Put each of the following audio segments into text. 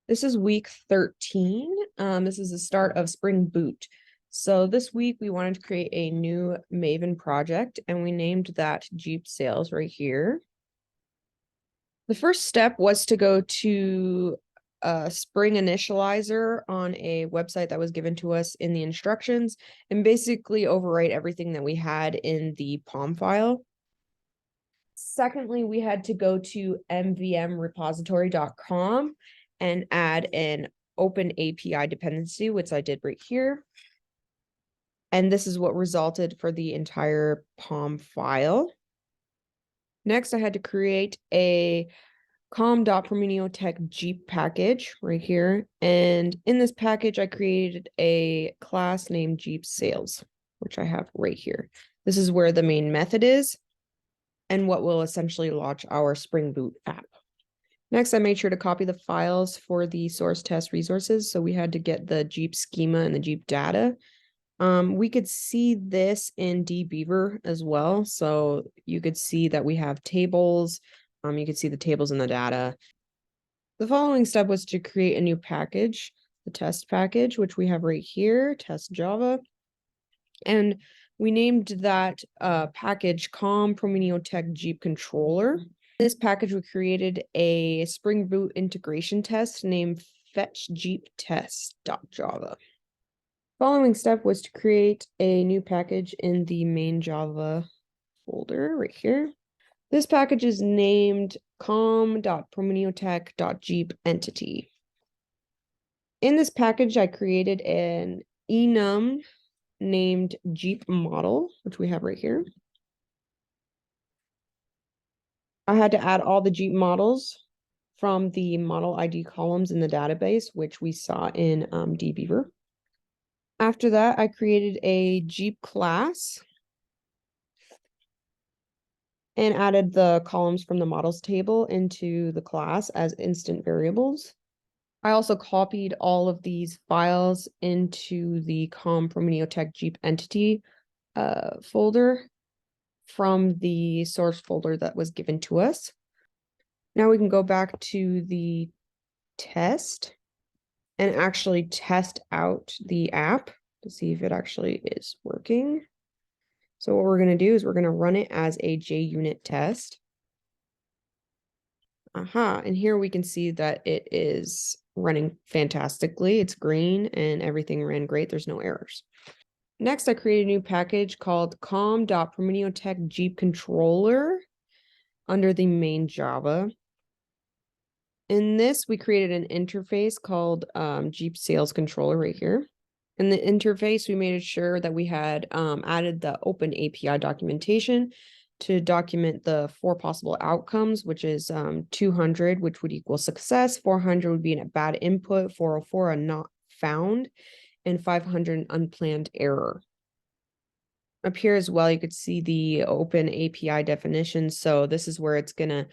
This is week 13. This is the start of Spring Boot. So this week we wanted to create a new Maven project and we named that Jeep Sales right here. The first step was to go to Spring Initializer on a website that was given to us in the instructions and basically overwrite everything that we had in the POM file. Secondly, we had to go to mvmrepository.com and add an open API dependency, which I did right here. And this is what resulted for the entire POM file. Next, I had to create a com.promeneotech Jeep package right here. And in this package, I created a class named Jeep Sales, which I have right here. This is where the main method is and what will essentially launch our Spring Boot app. Next, I made sure to copy the files for the source test resources. So we had to get the Jeep schema and the Jeep data. We could see this in dbeaver as well. So you could see that we have tables. You could see the tables in the data. The following step was to create a new package, the test package, which we have right here, test Java. And we named that package com.promeneotech Jeep controller. This package, we created a Spring Boot integration test named fetchjeeptest.java. Following step was to create a new package in the main Java folder right here. This package is named com.promeneotech.jeep entity. In this package, I created an enum named Jeep model, which we have right here. I had to add all the Jeep models from the model ID columns in the database, which we saw in dbeaver. After that, I created a Jeep class and added the columns from the models table into the class as instant variables. I also copied all of these files into the com.promeneotech Jeep entity folder from the source folder that was given to us. Now we can go back to the test and actually test out the app to see if it actually is working. So what we're going to do is we're going to run it as a JUnit test. And here we can see that it is running fantastically. It's green and everything ran great. There's no errors. Next, I created a new package called com.promeneotech Jeep controller under the main Java. In this, we created an interface called Jeep Sales Controller right here. In the interface, we made sure that we had added the open API documentation to document the 4 possible outcomes, which is 200, which would equal success, 400 would be a bad input, 404 a not found, and 500 an unplanned error. Up here as well, you could see the open API definition. So this is where it's gonna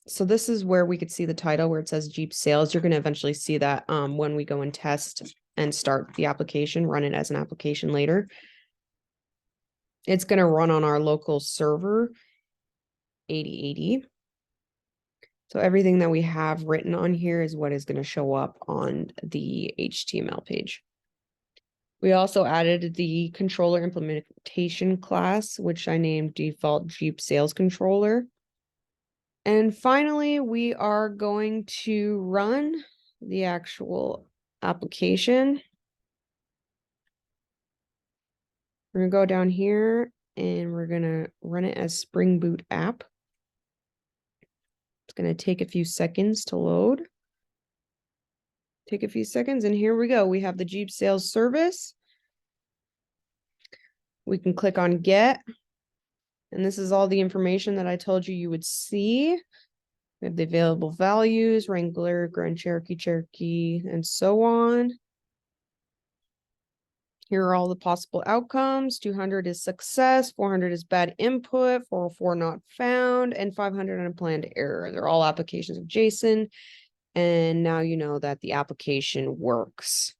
so this is where we could see the title where it says Jeep Sales. You're going to eventually see that when we go and test and start the application, run it as an application later. It's going to run on our local server 8080. So everything that we have written on here is what is going to show up on the HTML page. We also added the controller implementation class, which I named default Jeep Sales Controller. And finally, we are going to run the actual application. We're going to go down here and we're going to run it as Spring Boot app. It's going to take a few seconds to load. Take a few seconds and here we go. We have the Jeep Sales service. We can click on Get. And this is all the information that I told you would see. We have the available values, Wrangler, Grand Cherokee, Cherokee, and so on. Here are all the possible outcomes. 200 is success, 400 is bad input, 404 not found, and 500 unplanned error. They're all applications of JSON. And now you know that the application works.